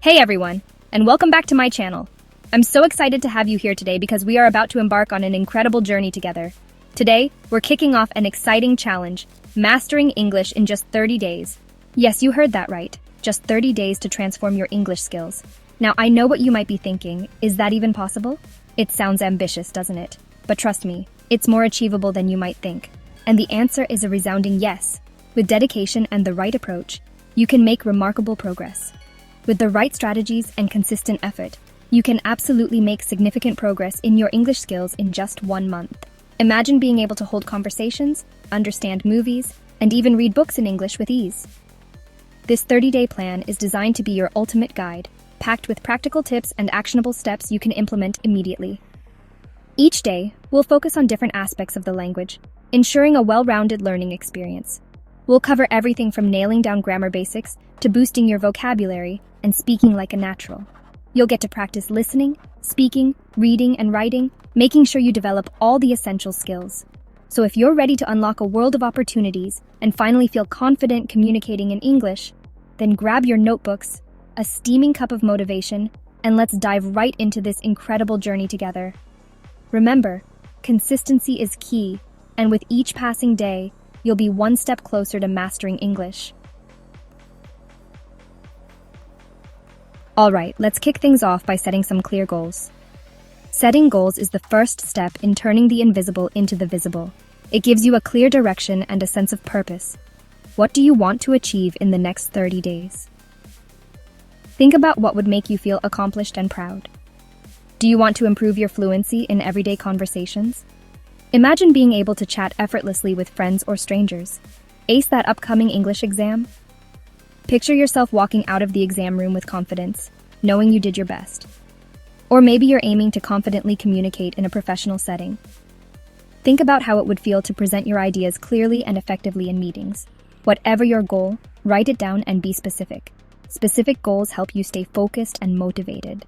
Hey everyone, and welcome back to my channel. I'm so excited to have you here today because we are about to embark on an incredible journey together. Today, we're kicking off an exciting challenge, mastering English in just 30 days. Yes, you heard that right, just 30 days to transform your English skills. Now, I know what you might be thinking, is that even possible? It sounds ambitious, doesn't it? But trust me, it's more achievable than you might think. And the answer is a resounding yes. With dedication and the right approach, you can make remarkable progress. With the right strategies and consistent effort, you can absolutely make significant progress in your English skills in just 1 month. Imagine being able to hold conversations, understand movies, and even read books in English with ease. This 30-day plan is designed to be your ultimate guide, packed with practical tips and actionable steps you can implement immediately. Each day, we'll focus on different aspects of the language, ensuring a well-rounded learning experience. We'll cover everything from nailing down grammar basics to boosting your vocabulary and speaking like a natural. You'll get to practice listening, speaking, reading, and writing, making sure you develop all the essential skills. So if you're ready to unlock a world of opportunities and finally feel confident communicating in English, then grab your notebooks, a steaming cup of motivation, and let's dive right into this incredible journey together. Remember, consistency is key, and with each passing day, you'll be one step closer to mastering English. All right, let's kick things off by setting some clear goals. Setting goals is the first step in turning the invisible into the visible. It gives you a clear direction and a sense of purpose. What do you want to achieve in the next 30 days? Think about what would make you feel accomplished and proud. Do you want to improve your fluency in everyday conversations? Imagine being able to chat effortlessly with friends or strangers. Ace that upcoming English exam? Picture yourself walking out of the exam room with confidence, knowing you did your best. Or maybe you're aiming to confidently communicate in a professional setting. Think about how it would feel to present your ideas clearly and effectively in meetings. Whatever your goal, write it down and be specific. Specific goals help you stay focused and motivated.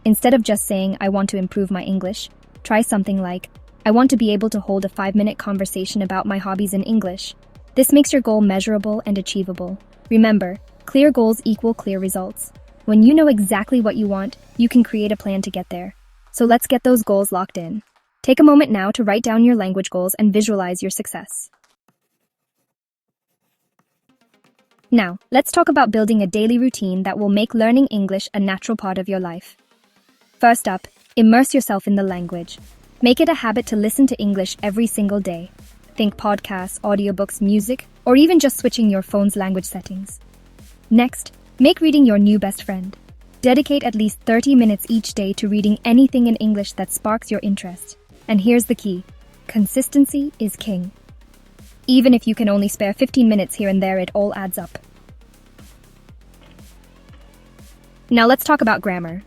Instead of just saying, I want to improve my English, try something like, I want to be able to hold a 5-minute conversation about my hobbies in English. This makes your goal measurable and achievable. Remember, clear goals equal clear results. When you know exactly what you want, you can create a plan to get there. So let's get those goals locked in. Take a moment now to write down your language goals and visualize your success. Now, let's talk about building a daily routine that will make learning English a natural part of your life. First up, immerse yourself in the language. Make it a habit to listen to English every single day. Think podcasts, audiobooks, music, or even just switching your phone's language settings. Next, make reading your new best friend. Dedicate at least 30 minutes each day to reading anything in English that sparks your interest. And here's the key: consistency is king. Even if you can only spare 15 minutes here and there, it all adds up. Now let's talk about grammar.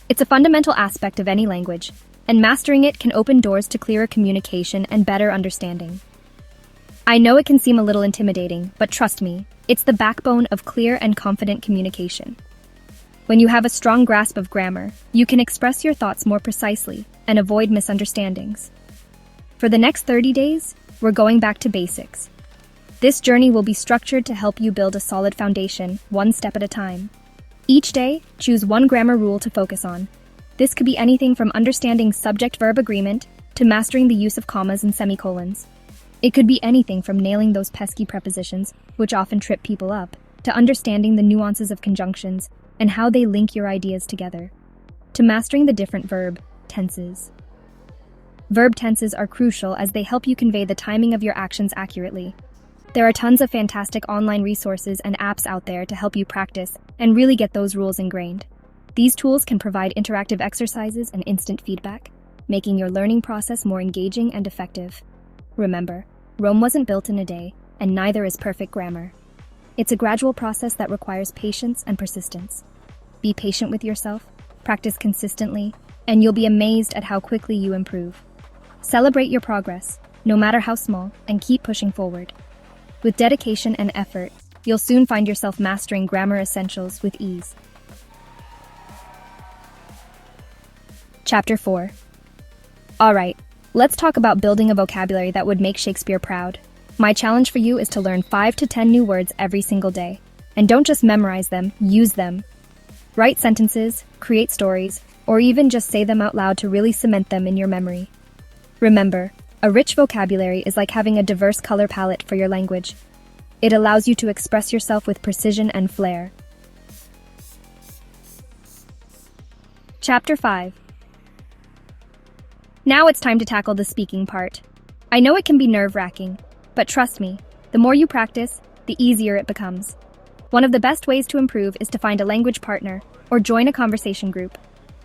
It's a fundamental aspect of any language, and mastering it can open doors to clearer communication and better understanding. I know it can seem a little intimidating, but trust me, it's the backbone of clear and confident communication. When you have a strong grasp of grammar, you can express your thoughts more precisely and avoid misunderstandings. For the next 30 days, we're going back to basics. This journey will be structured to help you build a solid foundation, one step at a time. Each day, choose one grammar rule to focus on. This could be anything from understanding subject-verb agreement to mastering the use of commas and semicolons. It could be anything from nailing those pesky prepositions, which often trip people up, to understanding the nuances of conjunctions and how they link your ideas together, to mastering the different verb tenses. Verb tenses are crucial as they help you convey the timing of your actions accurately. There are tons of fantastic online resources and apps out there to help you practice and really get those rules ingrained. These tools can provide interactive exercises and instant feedback, making your learning process more engaging and effective. Remember, Rome wasn't built in a day, and neither is perfect grammar. It's a gradual process that requires patience and persistence. Be patient with yourself, practice consistently, and you'll be amazed at how quickly you improve. Celebrate your progress, no matter how small, and keep pushing forward. With dedication and effort, you'll soon find yourself mastering grammar essentials with ease. Chapter 4. All right, let's talk about building a vocabulary that would make Shakespeare proud. My challenge for you is to learn 5 to 10 new words every single day. And don't just memorize them, use them. Write sentences, create stories, or even just say them out loud to really cement them in your memory. Remember, a rich vocabulary is like having a diverse color palette for your language. It allows you to express yourself with precision and flair. Chapter 5. Now it's time to tackle the speaking part. I know it can be nerve-wracking, but trust me, the more you practice, the easier it becomes. One of the best ways to improve is to find a language partner or join a conversation group.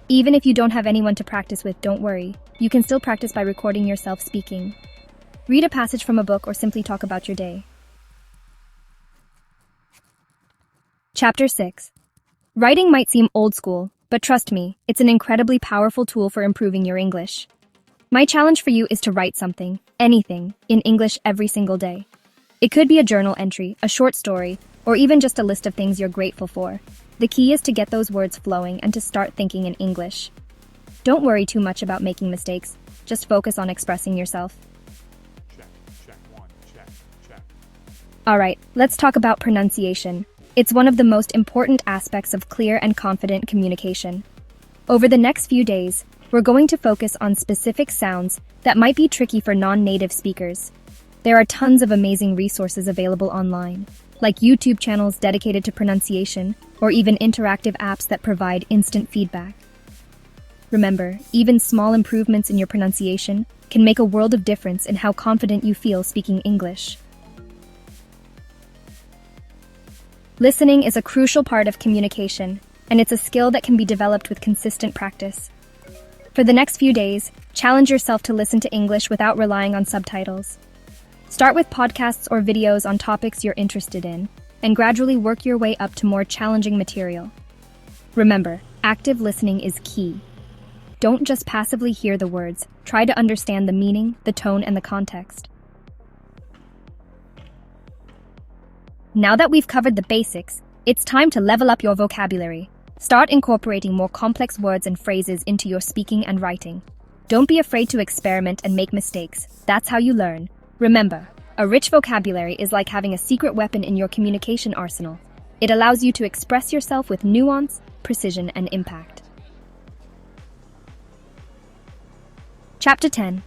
Even if you don't have anyone to practice with, don't worry. You can still practice by recording yourself speaking. Read a passage from a book or simply talk about your day. Chapter 6. Writing might seem old school, but trust me, it's an incredibly powerful tool for improving your English. My challenge for you is to write something, anything, in English every single day. It could be a journal entry, a short story, or even just a list of things you're grateful for. The key is to get those words flowing and to start thinking in English. Don't worry too much about making mistakes, just focus on expressing yourself. Check. Alright, let's talk about pronunciation. It's one of the most important aspects of clear and confident communication. Over the next few days, we're going to focus on specific sounds that might be tricky for non-native speakers. There are tons of amazing resources available online, like YouTube channels dedicated to pronunciation, or even interactive apps that provide instant feedback. Remember, even small improvements in your pronunciation can make a world of difference in how confident you feel speaking English. Listening is a crucial part of communication, and it's a skill that can be developed with consistent practice. For the next few days, challenge yourself to listen to English without relying on subtitles. Start with podcasts or videos on topics you're interested in, and gradually work your way up to more challenging material. Remember, active listening is key. Don't just passively hear the words, try to understand the meaning, the tone, and the context. Now that we've covered the basics, it's time to level up your vocabulary. Start incorporating more complex words and phrases into your speaking and writing. Don't be afraid to experiment and make mistakes. That's how you learn. Remember, a rich vocabulary is like having a secret weapon in your communication arsenal. It allows you to express yourself with nuance, precision, and impact. Chapter 10.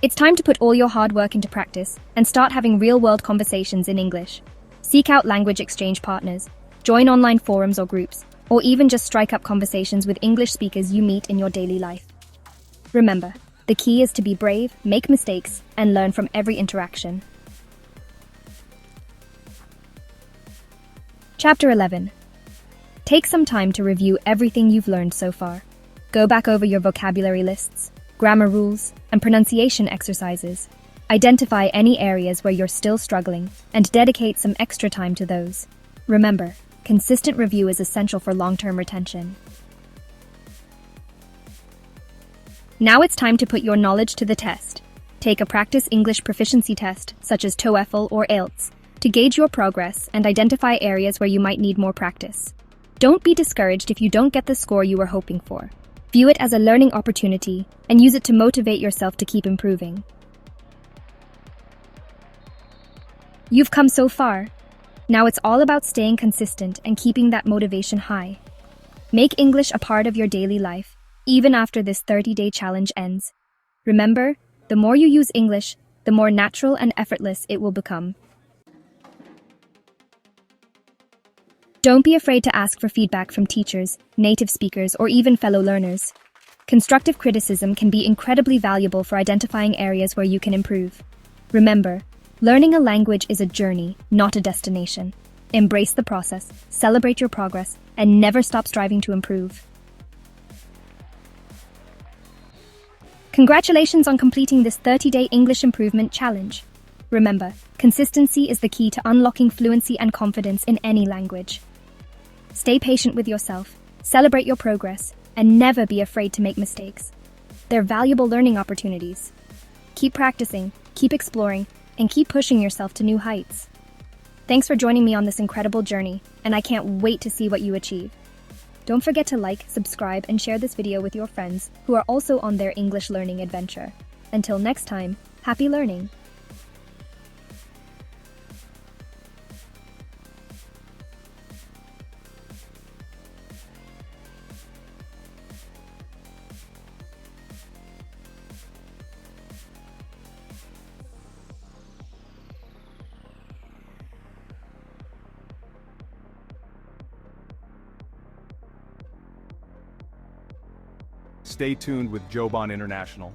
It's time to put all your hard work into practice and start having real-world conversations in English. Seek out language exchange partners, join online forums or groups, or even just strike up conversations with English speakers you meet in your daily life. Remember, the key is to be brave, make mistakes, and learn from every interaction. Chapter 11. Take some time to review everything you've learned so far. Go back over your vocabulary lists, grammar rules, and pronunciation exercises. Identify any areas where you're still struggling, and dedicate some extra time to those. Remember, consistent review is essential for long-term retention. Now it's time to put your knowledge to the test. Take a practice English proficiency test, such as TOEFL or IELTS, to gauge your progress and identify areas where you might need more practice. Don't be discouraged if you don't get the score you were hoping for. View it as a learning opportunity and use it to motivate yourself to keep improving. You've come so far. Now it's all about staying consistent and keeping that motivation high. Make English a part of your daily life, even after this 30-day challenge ends. Remember, the more you use English, the more natural and effortless it will become. Don't be afraid to ask for feedback from teachers, native speakers, or even fellow learners. Constructive criticism can be incredibly valuable for identifying areas where you can improve. Remember, learning a language is a journey, not a destination. Embrace the process, celebrate your progress, and never stop striving to improve. Congratulations on completing this 30-day English improvement challenge. Remember, consistency is the key to unlocking fluency and confidence in any language. Stay patient with yourself, celebrate your progress, and never be afraid to make mistakes. They're valuable learning opportunities. Keep practicing, keep exploring, and keep pushing yourself to new heights. Thanks for joining me on this incredible journey, and I can't wait to see what you achieve. Don't forget to like, subscribe, and share this video with your friends who are also on their English learning adventure. Until next time, happy learning! Stay tuned with Joban International.